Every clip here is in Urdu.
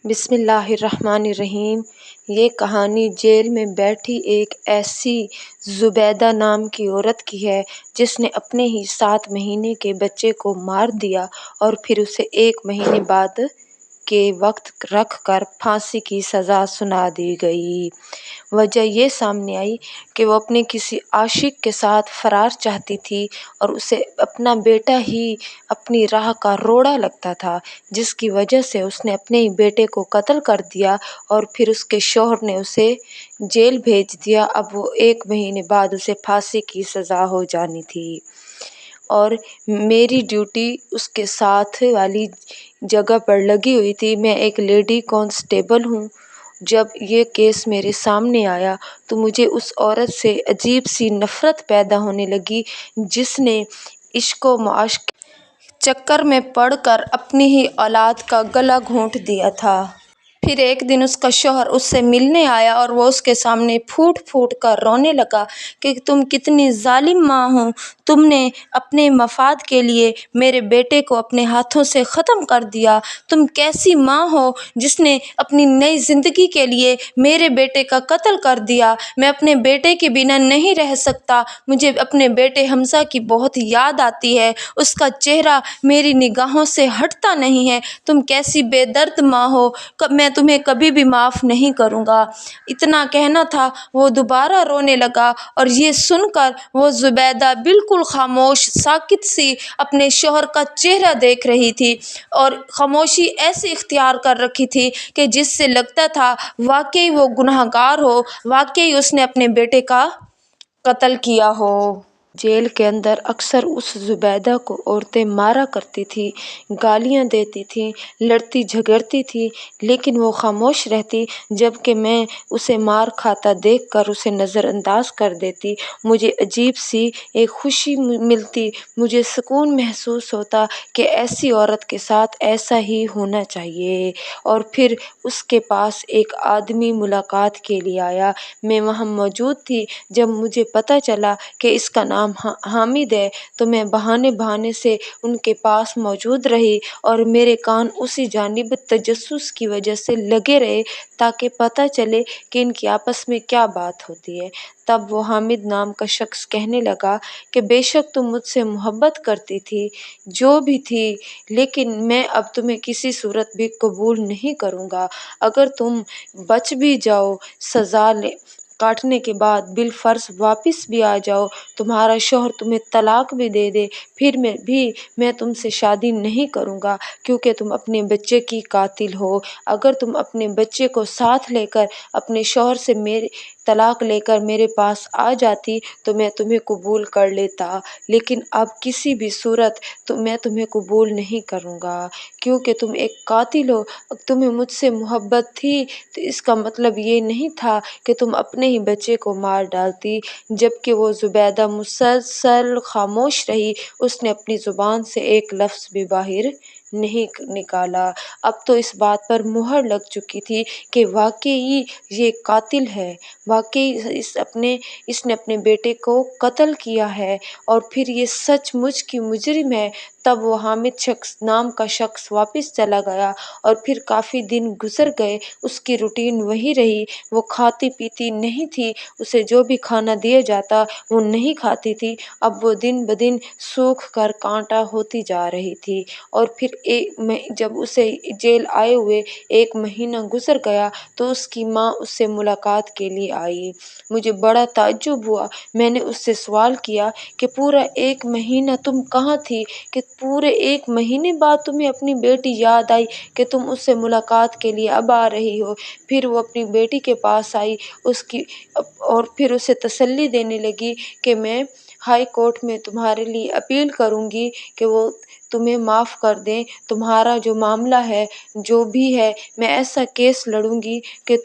بسم اللہ الرحمن الرحیم۔ یہ کہانی جیل میں بیٹھی ایک ایسی زبیدہ نام کی عورت کی ہے جس نے اپنے ہی 7 مہینے کے بچے کو مار دیا اور پھر اسے 1 مہینے بعد کے وقت رکھ کر پھانسی کی سزا سنا دی گئی۔ وجہ یہ سامنے آئی کہ وہ اپنے کسی عاشق کے ساتھ فرار چاہتی تھی اور اسے اپنا بیٹا ہی اپنی راہ کا روڑا لگتا تھا، جس کی وجہ سے اس نے اپنے ہی بیٹے کو قتل کر دیا اور پھر اس کے شوہر نے اسے جیل بھیج دیا۔ اب وہ 1 مہینے بعد اسے پھانسی کی سزا ہو جانی تھی اور میری ڈیوٹی اس کے ساتھ والی جگہ پر لگی ہوئی تھی۔ میں ایک لیڈی کانسٹیبل ہوں۔ جب یہ کیس میرے سامنے آیا تو مجھے اس عورت سے عجیب سی نفرت پیدا ہونے لگی جس نے عشق و معاش کے چکر میں پڑ کر اپنی ہی اولاد کا گلا گھونٹ دیا تھا۔ پھر ایک دن اس کا شوہر اس سے ملنے آیا اور وہ اس کے سامنے پھوٹ پھوٹ کر رونے لگا کہ تم کتنی ظالم ماں ہو، تم نے اپنے مفاد کے لیے میرے بیٹے کو اپنے ہاتھوں سے ختم کر دیا۔ تم کیسی ماں ہو جس نے اپنی نئی زندگی کے لیے میرے بیٹے کا قتل کر دیا۔ میں اپنے بیٹے کے بنا نہیں رہ سکتا، مجھے اپنے بیٹے حمزہ کی بہت یاد آتی ہے، اس کا چہرہ میری نگاہوں سے ہٹتا نہیں ہے۔ تم کیسی بے درد ماں ہو، میں تمہیں کبھی بھی معاف نہیں کروں گا۔ اتنا کہنا تھا، وہ دوبارہ رونے لگا اور یہ سن کر وہ زبیدہ بالکل خاموش ساکت سی اپنے شوہر کا چہرہ دیکھ رہی تھی اور خاموشی ایسی اختیار کر رکھی تھی کہ جس سے لگتا تھا واقعی وہ گنہگار ہو، واقعی اس نے اپنے بیٹے کا قتل کیا ہو۔ جیل کے اندر اکثر اس زبیدہ کو عورتیں مارا کرتی تھیں، گالیاں دیتی تھیں، لڑتی جھگڑتی تھیں، لیکن وہ خاموش رہتی۔ جبکہ میں اسے مار کھاتا دیکھ کر اسے نظر انداز کر دیتی، مجھے عجیب سی ایک خوشی ملتی، مجھے سکون محسوس ہوتا کہ ایسی عورت کے ساتھ ایسا ہی ہونا چاہیے۔ اور پھر اس کے پاس ایک آدمی ملاقات کے لیے آیا۔ میں وہاں موجود تھی۔ جب مجھے پتہ چلا کہ اس کا نام حامد ہے تو میں بہانے سے ان کے پاس موجود رہی اور میرے کان اسی جانب تجسس کی وجہ سے لگے رہے تاکہ پتہ چلے کہ ان کی آپس میں کیا بات ہوتی ہے۔ تب وہ حامد نام کا شخص کہنے لگا کہ بے شک تم مجھ سے محبت کرتی تھی، جو بھی تھی، لیکن میں اب تمہیں کسی صورت بھی قبول نہیں کروں گا۔ اگر تم بچ بھی جاؤ، سزا کاٹنے کے بعد بالفرض واپس بھی آ جاؤ، تمہارا شوہر تمہیں طلاق بھی دے دے، پھر میں تم سے شادی نہیں کروں گا کیونکہ تم اپنے بچے کی قاتل ہو۔ اگر تم اپنے بچے کو ساتھ لے کر اپنے شوہر سے طلاق لے کر میرے پاس آ جاتی تو میں تمہیں قبول کر لیتا، لیکن اب کسی بھی صورت میں تمہیں قبول نہیں کروں گا کیونکہ تم ایک قاتل ہو۔ تمہیں مجھ سے محبت تھی تو اس کا مطلب یہ نہیں تھا کہ تم اپنے ہی بچے کو مار ڈالتی۔ جبکہ وہ زبیدہ مسلسل خاموش رہی، اس نے اپنی زبان سے ایک لفظ بھی باہر نہیں نکالا۔ اب تو اس بات پر مہر لگ چکی تھی کہ واقعی یہ قاتل ہے، واقعی اس نے اپنے بیٹے کو قتل کیا ہے اور پھر یہ سچ مچ کی مجرم ہے۔ تب وہ حامد نام کا شخص واپس چلا گیا اور پھر کافی دن گزر گئے۔ اس کی روٹین وہی رہی، وہ کھاتی پیتی نہیں تھی، اسے جو بھی کھانا دیا جاتا وہ نہیں کھاتی تھی۔ اب وہ دن بدن سوکھ کر کانٹا ہوتی جا رہی تھی اور پھر جب اسے جیل آئے ہوئے 1 مہینہ گزر گیا تو اس کی ماں اس سے ملاقات کے لیے آئی۔ مجھے بڑا تعجب ہوا۔ میں نے اس سے سوال کیا کہ پورا 1 مہینہ تم کہاں تھی کہ پورے 1 مہینے بعد تمہیں اپنی بیٹی یاد آئی کہ تم اس سے ملاقات کے لیے اب آ رہی ہو؟ پھر وہ اپنی بیٹی کے پاس آئی اور پھر اسے تسلی دینے لگی کہ میں ہائی کورٹ میں تمہارے لیے اپیل کروں گی کہ وہ تمہیں معاف کر دیں، تمہارا جو معاملہ ہے، جو بھی ہے، میں ایسا کیس لڑوں گی کہ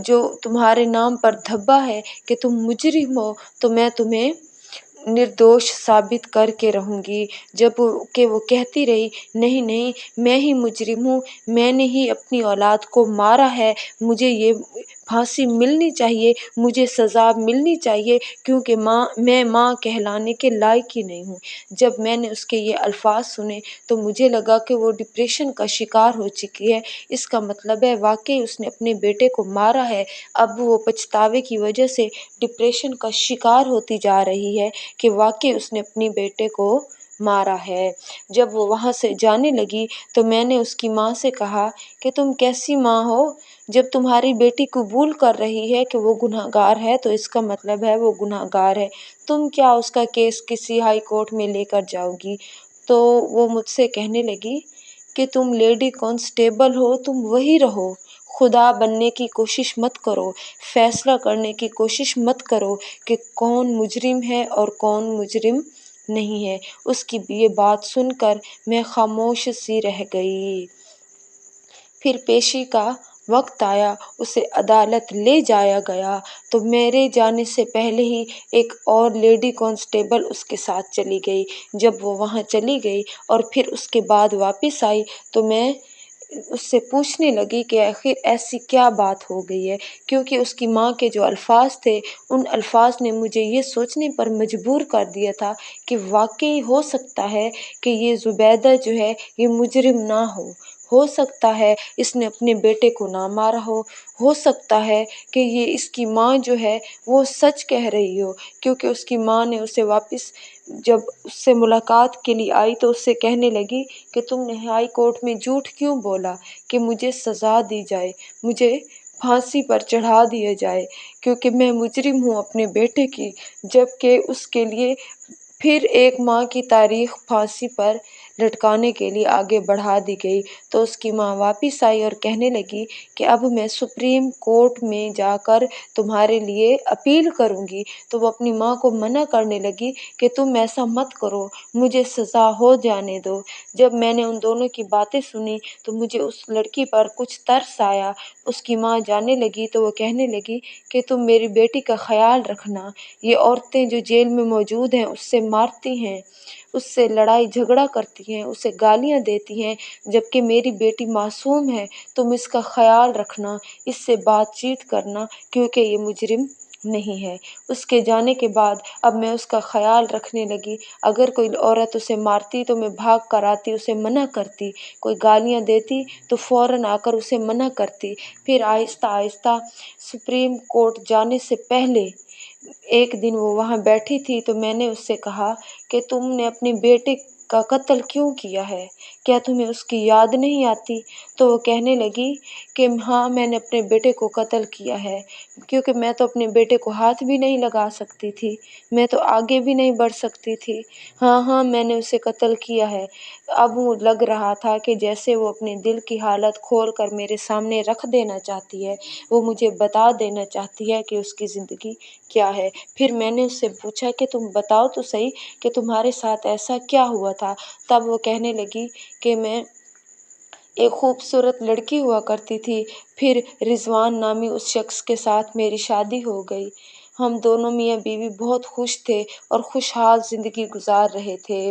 جو تمہارے نام پر دھبا ہے کہ تم مجرم ہو تو میں تمہیں نردوش ثابت کر کے رہوں گی۔ جب کہ وہ کہتی رہی، نہیں نہیں، میں ہی مجرم ہوں، میں نے ہی اپنی اولاد کو مارا ہے، مجھے یہ پھانسی ملنی چاہیے، مجھے سزا ملنی چاہیے، کیونکہ میں ماں کہلانے کے لائق ہی نہیں ہوں۔ جب میں نے اس کے یہ الفاظ سنے تو مجھے لگا کہ وہ ڈپریشن کا شکار ہو چکی ہے۔ اس کا مطلب ہے واقعی اس نے اپنے بیٹے کو مارا ہے۔ اب وہ پچھتاوے کی وجہ سے ڈپریشن کا شکار ہوتی جا رہی ہے کہ واقعی اس نے اپنے بیٹے کو مارا ہے۔ جب وہ وہاں سے جانے لگی تو میں نے اس کی ماں سے کہا کہ تم کیسی ماں ہو؟ جب تمہاری بیٹی قبول کر رہی ہے کہ وہ گناہ گار ہے تو اس کا مطلب ہے وہ گناہ گار ہے، تم کیا اس کا کیس کسی ہائی کورٹ میں لے کر جاؤ گی؟ تو وہ مجھ سے کہنے لگی کہ تم لیڈی کانسٹیبل ہو، تم وہی رہو، خدا بننے کی کوشش مت کرو، فیصلہ کرنے کی کوشش مت کرو کہ کون مجرم ہے اور کون مجرم نہیں ہے۔ اس کی یہ بات سن کر میں خاموش سی رہ گئی۔ پھر پیشی کا وقت آیا، اسے عدالت لے جایا گیا تو میرے جانے سے پہلے ہی ایک اور لیڈی کانسٹیبل اس کے ساتھ چلی گئی۔ جب وہ وہاں چلی گئی اور پھر اس کے بعد واپس آئی تو میں اس سے پوچھنے لگی کہ آخر ایسی کیا بات ہو گئی ہے، کیونکہ اس کی ماں کے جو الفاظ تھے ان الفاظ نے مجھے یہ سوچنے پر مجبور کر دیا تھا کہ واقعی ہو سکتا ہے کہ یہ زبیدہ جو ہے یہ مجرم نہ ہو سکتا ہے اس نے اپنے بیٹے کو نہ مارا ہو سکتا ہے کہ یہ اس کی ماں جو ہے وہ سچ کہہ رہی ہو، کیونکہ اس کی ماں نے اسے واپس جب اس سے ملاقات کے لیے آئی تو اس سے کہنے لگی کہ تم نے ہائی کورٹ میں جھوٹ کیوں بولا کہ مجھے سزا دی جائے، مجھے پھانسی پر چڑھا دیا جائے، کیونکہ میں مجرم ہوں اپنے بیٹے کی، جبکہ اس کے لیے پھر ایک ماہ کی تاریخ پھانسی پر لٹکانے کے لیے آگے بڑھا دی گئی۔ تو اس کی ماں واپس آئی اور کہنے لگی کہ اب میں سپریم کورٹ میں جا کر تمہارے لیے اپیل کروں گی۔ تو وہ اپنی ماں کو منع کرنے لگی کہ تم ایسا مت کرو، مجھے سزا ہو جانے دو۔ جب میں نے ان دونوں کی باتیں سنی تو مجھے اس لڑکی پر کچھ ترس آیا۔ اس کی ماں جانے لگی تو وہ کہنے لگی کہ تم میری بیٹی کا خیال رکھنا، یہ عورتیں جو جیل میں موجود ہیں اس سے مارتی ہیں، اس سے لڑائی جھگڑا کرتی ہیں، اسے گالیاں دیتی ہیں، جبکہ میری بیٹی معصوم ہے، تم اس کا خیال رکھنا، اس سے بات چیت کرنا، کیونکہ یہ مجرم نہیں ہے۔ اس کے جانے کے بعد اب میں اس کا خیال رکھنے لگی۔ اگر کوئی عورت اسے مارتی تو میں بھاگ کر آتی، اسے منع کرتی، کوئی گالیاں دیتی تو فوراً آ کر اسے منع کرتی۔ پھر آہستہ آہستہ سپریم کورٹ جانے سے پہلے ایک دن وہ وہاں بیٹھی تھی تو میں نے اس سے کہا کہ تم نے اپنے بیٹے کا قتل کیوں کیا ہے؟ کیا تمہیں اس کی یاد نہیں آتی؟ تو وہ کہنے لگی کہ ہاں میں نے اپنے بیٹے کو قتل کیا ہے، کیونکہ میں تو اپنے بیٹے کو ہاتھ بھی نہیں لگا سکتی تھی، میں تو آگے بھی نہیں بڑھ سکتی تھی۔ ہاں میں نے اسے قتل کیا ہے۔ اب وہ لگ رہا تھا کہ جیسے وہ اپنے دل کی حالت کھول کر میرے سامنے رکھ دینا چاہتی ہے، وہ مجھے بتا دینا چاہتی ہے کہ اس کی زندگی کیا ہے۔ پھر میں نے اس سے پوچھا کہ تم بتاؤ تو صحیح کہ تمہارے ساتھ ایسا کیا ہوا تھا؟ تب وہ کہنے لگی کہ میں ایک خوبصورت لڑکی ہوا کرتی تھی، پھر رضوان نامی اس شخص کے ساتھ میری شادی ہو گئی۔ ہم دونوں میاں بیوی بہت خوش تھے اور خوشحال زندگی گزار رہے تھے۔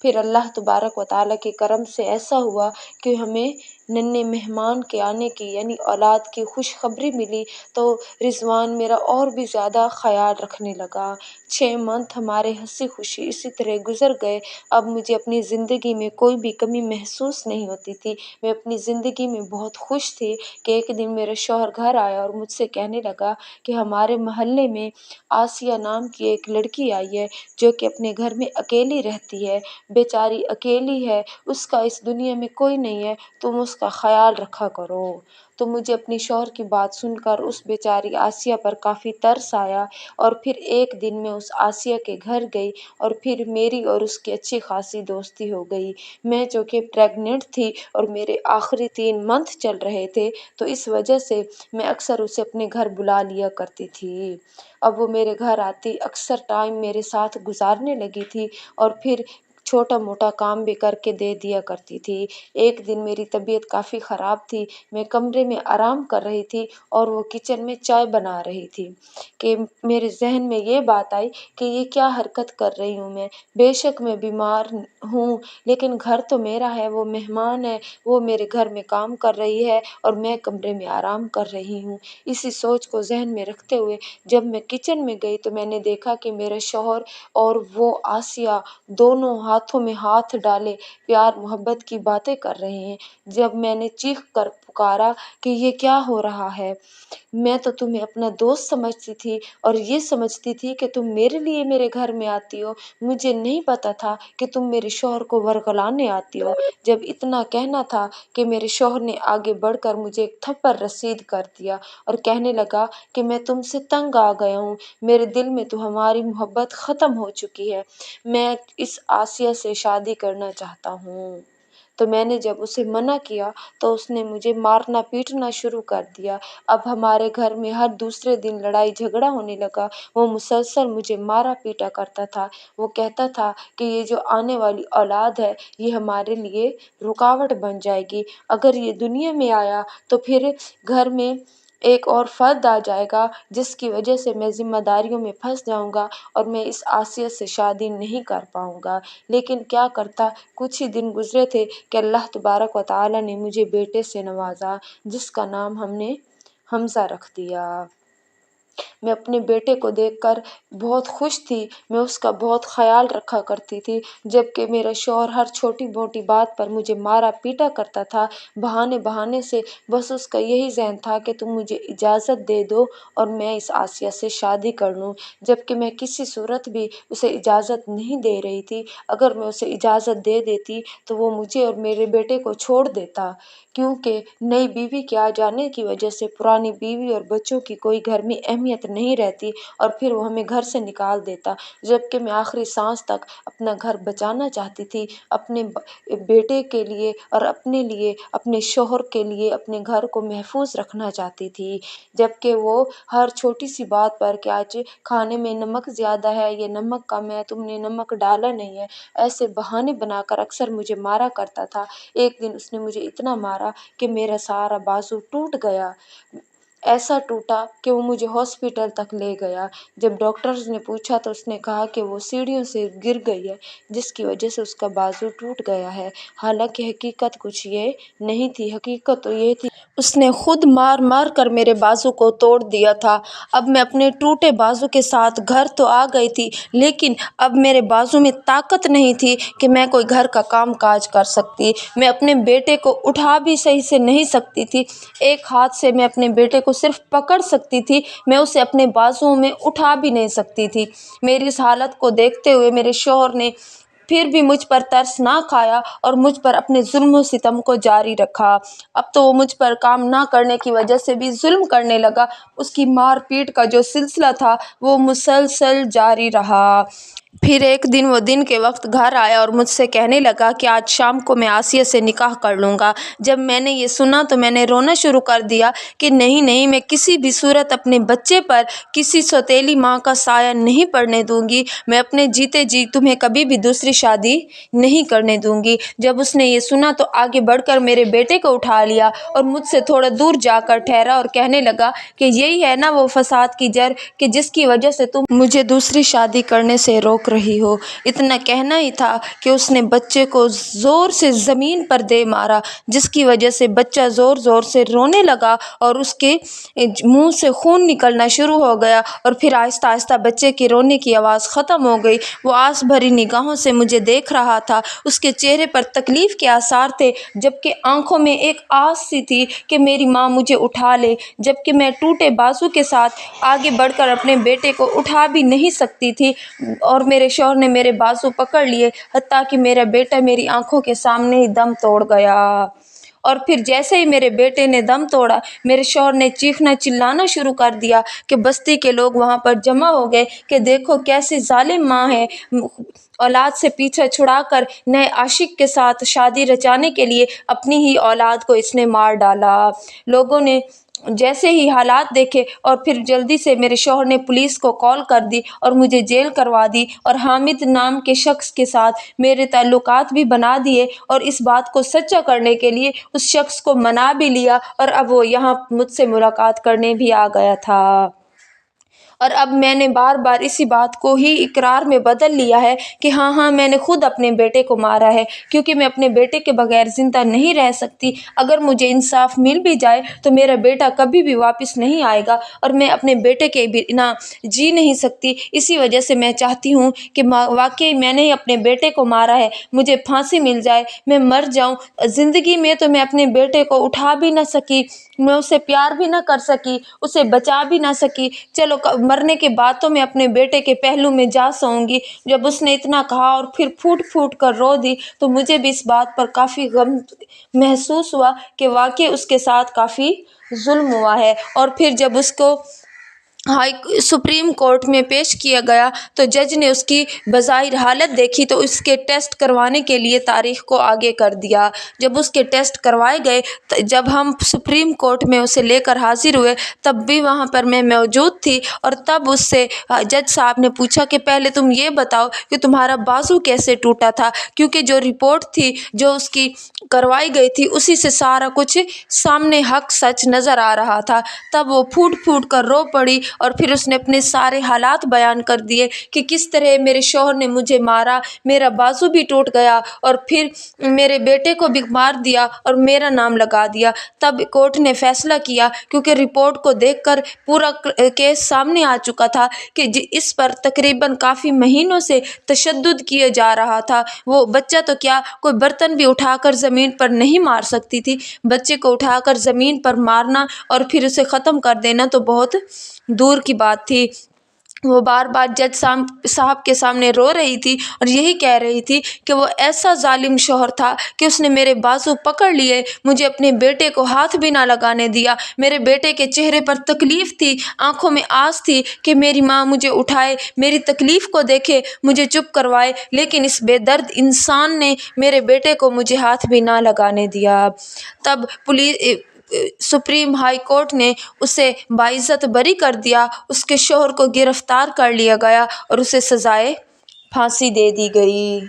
پھر اللہ تبارک و تعالیٰ کے کرم سے ایسا ہوا کہ ہمیں ننھے مہمان کے آنے کی یعنی اولاد کی خوشخبری ملی تو رضوان میرا اور بھی زیادہ خیال رکھنے لگا۔ 6 منتھ ہمارے ہنسی خوشی اسی طرح گزر گئے۔ اب مجھے اپنی زندگی میں کوئی بھی کمی محسوس نہیں ہوتی تھی، میں اپنی زندگی میں بہت خوش تھی کہ ایک دن میرا شوہر گھر آیا اور مجھ سے کہنے لگا کہ ہمارے محلے میں آسیہ نام کی ایک لڑکی آئی ہے جو کہ اپنے گھر میں اکیلی رہتی ہے، بیچاری اکیلی ہے، اس کا اس دنیا میں کوئی نہیں ہے، تم اس کا خیال رکھا کرو۔ تو مجھے اپنے شوہر کی بات سن کر اس بیچاری آسیہ پر کافی ترس آیا اور پھر ایک دن میں اس آسیہ کے گھر گئی اور پھر میری اور اس کی اچھی خاصی دوستی ہو گئی۔ میں جو کہ پریگننٹ تھی اور میرے آخری 3 منتھ چل رہے تھے تو اس وجہ سے میں اکثر اسے اپنے گھر بلا لیا کرتی تھی۔ اب وہ میرے گھر آتی، اکثر ٹائم میرے ساتھ گزارنے لگی تھی اور پھر چھوٹا موٹا کام بھی کر کے دے دیا کرتی تھی۔ ایک دن میری طبیعت کافی خراب تھی، میں کمرے میں آرام کر رہی تھی اور وہ کچن میں چائے بنا رہی تھی کہ میرے ذہن میں یہ بات آئی کہ یہ کیا حرکت کر رہی ہوں میں۔ بے شک میں بیمار ہوں لیکن گھر تو میرا ہے، وہ مہمان ہے، وہ میرے گھر میں کام کر رہی ہے اور میں کمرے میں آرام کر رہی ہوں۔ اسی سوچ کو ذہن میں رکھتے ہوئے جب میں کچن میں گئی تو میں نے دیکھا کہ میرے شوہر اور وہ آسیہ دونوں ہاتھوں میں ہاتھ ڈالے پیار محبت کی باتیں کر رہے ہیں۔ جب میں نے چیخ کر پکارا کہ یہ کیا ہو رہا ہے، میں تو تمہیں اپنا دوست سمجھتی تھی اور یہ سمجھتی تھی کہ تم میرے لیے میرے گھر میں آتی ہو، مجھے نہیں پتا تھا کہ تم میرے شوہر کو ورغلانے آتی ہو۔ جب اتنا کہنا تھا کہ میرے شوہر نے آگے بڑھ کر مجھے ایک تھپڑ رسید کر دیا اور کہنے لگا کہ میں تم سے تنگ آ گیا ہوں، میرے دل میں تو ہماری محبت ختم ہو چکی ہے، میں اس آسیہ سے شادی کرنا چاہتا ہوں۔ تو میں نے جب اسے منع کیا تو اس نے مجھے مارنا پیٹنا شروع کر دیا۔ اب ہمارے گھر میں ہر دوسرے دن لڑائی جھگڑا ہونے لگا۔ وہ مسلسل مجھے مارا پیٹا کرتا تھا۔ وہ کہتا تھا کہ یہ جو آنے والی اولاد ہے یہ ہمارے لیے رکاوٹ بن جائے گی، اگر یہ دنیا میں آیا تو پھر گھر میں ایک اور فرد آ جائے گا جس کی وجہ سے میں ذمہ داریوں میں پھنس جاؤں گا اور میں اس آسیہ سے شادی نہیں کر پاؤں گا۔ لیکن کیا کرتا، کچھ ہی دن گزرے تھے کہ اللہ تبارک و تعالیٰ نے مجھے بیٹے سے نوازا جس کا نام ہم نے حمزہ رکھ دیا۔ میں اپنے بیٹے کو دیکھ کر بہت خوش تھی، میں اس کا بہت خیال رکھا کرتی تھی، جبکہ میرا شوہر ہر چھوٹی موٹی بات پر مجھے مارا پیٹا کرتا تھا۔ بہانے سے بس اس کا یہی ذہن تھا کہ تم مجھے اجازت دے دو اور میں اس آسیہ سے شادی کر لوں، جبکہ میں کسی صورت بھی اسے اجازت نہیں دے رہی تھی۔ اگر میں اسے اجازت دے دیتی تو وہ مجھے اور میرے بیٹے کو چھوڑ دیتا، کیونکہ نئی بیوی کے آ جانے کی وجہ سے پرانی بیوی اور بچوں کی کوئی گھر میں اہمیت نہیں رہتی اور پھر وہ ہمیں گھر سے نکال دیتا، جبکہ میں آخری سانس تک اپنا گھر بچانا چاہتی تھی، اپنے بیٹے کے لیے اور اپنے لیے، اپنے شوہر کے لیے اپنے گھر کو محفوظ رکھنا چاہتی تھی، جبکہ وہ ہر چھوٹی سی بات پر کہ آج کھانے میں نمک زیادہ ہے، یہ نمک کم ہے، تم نے نمک ڈالا نہیں ہے، ایسے بہانے بنا کر اکثر مجھے مارا کرتا تھا۔ ایک دن اس نے مجھے اتنا مارا کہ میرا سارا بازو ٹوٹ گیا، ایسا ٹوٹا کہ وہ مجھے ہاسپٹل تک لے گیا۔ جب ڈاکٹرز نے پوچھا تو اس نے کہا کہ وہ سیڑھیوں سے گر گئی ہے جس کی وجہ سے اس کا بازو ٹوٹ گیا ہے، حالانکہ حقیقت کچھ یہ نہیں تھی، حقیقت تو یہ تھی اس نے خود مار مار کر میرے بازو کو توڑ دیا تھا۔ اب میں اپنے ٹوٹے بازو کے ساتھ گھر تو آ گئی تھی لیکن اب میرے بازو میں طاقت نہیں تھی کہ میں کوئی گھر کا کام کاج کر سکتی، میں اپنے بیٹے کو اٹھا بھی صحیح سے نہیں سکتی تھی، ایک ہاتھ سے میں اپنے بیٹے کو صرف پکڑ سکتی تھی، میں اسے اپنے بازوؤں میں اٹھا بھی نہیں سکتی تھی۔ میری اس حالت کو دیکھتے ہوئے میرے شوہر نے پھر بھی مجھ پر ترس نہ کھایا اور مجھ پر اپنے ظلم و ستم کو جاری رکھا۔ اب تو وہ مجھ پر کام نہ کرنے کی وجہ سے بھی ظلم کرنے لگا، اس کی مار پیٹ کا جو سلسلہ تھا وہ مسلسل جاری رہا۔ پھر ایک دن وہ دن کے وقت گھر آیا اور مجھ سے کہنے لگا کہ آج شام کو میں آسیہ سے نکاح کر لوں گا۔ جب میں نے یہ سنا تو میں نے رونا شروع کر دیا کہ نہیں، میں کسی بھی صورت اپنے بچے پر کسی سوتیلی ماں کا سایہ نہیں پڑنے دوں گی، میں اپنے جیتے جی تمہیں کبھی بھی دوسری شادی نہیں کرنے دوں گی۔ جب اس نے یہ سنا تو آگے بڑھ کر میرے بیٹے کو اٹھا لیا اور مجھ سے تھوڑا دور جا کر ٹھہرا اور کہنے لگا کہ یہی ہے نا وہ فساد کی جڑ کہ جس کی وجہ سے تم مجھے دوسری شادی کرنے سے روک رہی ہو۔ اتنا کہنا ہی تھا کہ اس نے بچے کو زور سے زمین پر دے مارا جس کی وجہ سے بچہ زور زور سے رونے لگا اور اس کے منہ سے خون نکلنا شروع ہو گیا اور پھر آہستہ آہستہ بچے کے رونے کی آواز ختم ہو گئی۔ وہ آس بھری نگاہوں سے مجھے دیکھ رہا تھا، اس کے چہرے پر تکلیف کے آثار تھے جبکہ آنکھوں میں ایک آس سی تھی کہ میری ماں مجھے اٹھا لے، جبکہ میں ٹوٹے بازو کے ساتھ آگے بڑھ کر اپنے بیٹے کو اٹھا بھی نہیں سکتی تھی اور میرے شوہر نے میرے بازو پکڑ لیے، حتیٰ کہ میرا بیٹا میری آنکھوں کے سامنے ہی دم توڑ گیا۔ اور پھر جیسے ہی میرے بیٹے نے دم توڑا میرے شوہر نے چیخنا چلانا شروع کر دیا کہ بستی کے لوگ وہاں پر جمع ہو گئے کہ دیکھو کیسی ظالم ماں ہے، اولاد سے پیچھا چھڑا کر نئے عاشق کے ساتھ شادی رچانے کے لیے اپنی ہی اولاد کو اس نے مار ڈالا۔ لوگوں نے جیسے ہی حالات دیکھے اور پھر جلدی سے میرے شوہر نے پولیس کو کال کر دی اور مجھے جیل کروا دی اور حامد نام کے شخص کے ساتھ میرے تعلقات بھی بنا دیے اور اس بات کو سچا کرنے کے لیے اس شخص کو منا بھی لیا اور اب وہ یہاں مجھ سے ملاقات کرنے بھی آ گیا تھا۔ اور اب میں نے بار بار اسی بات کو ہی اقرار میں بدل لیا ہے کہ ہاں میں نے خود اپنے بیٹے کو مارا ہے، کیونکہ میں اپنے بیٹے کے بغیر زندہ نہیں رہ سکتی۔ اگر مجھے انصاف مل بھی جائے تو میرا بیٹا کبھی بھی واپس نہیں آئے گا اور میں اپنے بیٹے کے بنا جی نہیں سکتی۔ اسی وجہ سے میں چاہتی ہوں کہ واقعی میں نے ہی اپنے بیٹے کو مارا ہے، مجھے پھانسی مل جائے، میں مر جاؤں۔ زندگی میں تو میں اپنے بیٹے کو اٹھا بھی نہ سکی، میں اسے پیار بھی نہ کر سکی، اسے بچا بھی نہ سکی۔ چلو مرنے کے بعد تو میں اپنے بیٹے کے پہلو میں جا سوؤں گی۔ جب اس نے اتنا کہا اور پھر پھوٹ پھوٹ کر رو دی تو مجھے بھی اس بات پر کافی غم محسوس ہوا کہ واقعی اس کے ساتھ کافی ظلم ہوا ہے۔ اور پھر جب اس کو سپریم کورٹ میں پیش کیا گیا تو جج نے اس کی بظاہر حالت دیکھی تو اس کے ٹیسٹ کروانے کے لیے تاریخ کو آگے کر دیا۔ جب اس کے ٹیسٹ کروائے گئے، جب ہم سپریم کورٹ میں اسے لے کر حاضر ہوئے تب بھی وہاں پر میں موجود تھی اور تب اس سے جج صاحب نے پوچھا کہ پہلے تم یہ بتاؤ کہ تمہارا بازو کیسے ٹوٹا تھا، کیونکہ جو رپورٹ تھی جو اس کی کروائی گئی تھی اسی سے سارا کچھ سامنے حق سچ نظر آ رہا تھا۔ تب وہ پھوٹ پھوٹ کر رو پڑی اور پھر اس نے اپنے سارے حالات بیان کر دیے کہ کس طرح میرے شوہر نے مجھے مارا، میرا بازو بھی ٹوٹ گیا اور پھر میرے بیٹے کو بھی مار دیا اور میرا نام لگا دیا۔ تب کورٹ نے فیصلہ کیا، کیونکہ رپورٹ کو دیکھ کر پورا کیس سامنے آ چکا تھا کہ اس پر تقریباً کافی مہینوں سے تشدد کیا جا رہا تھا۔ وہ بچہ تو کیا، کوئی برتن بھی اٹھا کر زمین پر نہیں مار سکتی تھی، بچے کو اٹھا کر زمین پر مارنا اور پھر اسے ختم کر دینا تو بہت دور کی بات تھی۔ وہ بار بار جج صاحب کے سامنے رو رہی تھی اور یہی کہہ رہی تھی کہ وہ ایسا ظالم شوہر تھا کہ اس نے میرے بازو پکڑ لیے، مجھے اپنے بیٹے کو ہاتھ بھی نہ لگانے دیا۔ میرے بیٹے کے چہرے پر تکلیف تھی، آنکھوں میں آس تھی کہ میری ماں مجھے اٹھائے، میری تکلیف کو دیکھے، مجھے چپ کروائے، لیکن اس بے درد انسان نے میرے بیٹے کو مجھے ہاتھ بھی نہ لگانے دیا۔ تب سپریم ہائی کورٹ نے اسے باعزت بری کر دیا، اس کے شوہر کو گرفتار کر لیا گیا اور اسے سزائے پھانسی دے دی گئی۔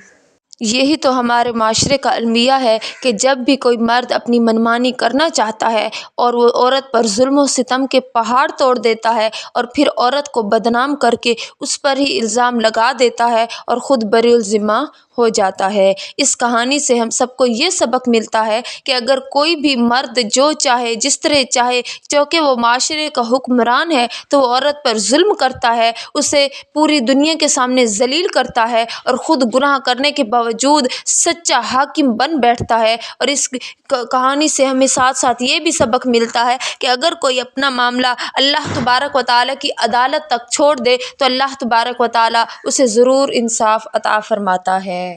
یہی تو ہمارے معاشرے کا المیہ ہے کہ جب بھی کوئی مرد اپنی منمانی کرنا چاہتا ہے اور وہ عورت پر ظلم و ستم کے پہاڑ توڑ دیتا ہے اور پھر عورت کو بدنام کر کے اس پر ہی الزام لگا دیتا ہے اور خود بری الذمہ ہو جاتا ہے۔ اس کہانی سے ہم سب کو یہ سبق ملتا ہے کہ اگر کوئی بھی مرد جو چاہے جس طرح چاہے، چونکہ وہ معاشرے کا حکمران ہے تو وہ عورت پر ظلم کرتا ہے، اسے پوری دنیا کے سامنے ذلیل کرتا ہے اور خود گناہ کرنے کے باوجود سچا حاکم بن بیٹھتا ہے۔ اور اس کہانی سے ہمیں ساتھ ساتھ یہ بھی سبق ملتا ہے کہ اگر کوئی اپنا معاملہ اللہ تبارک و تعالیٰ کی عدالت تک چھوڑ دے تو اللہ تبارک و تعالیٰ اسے ضرور انصاف عطا فرماتا ہے۔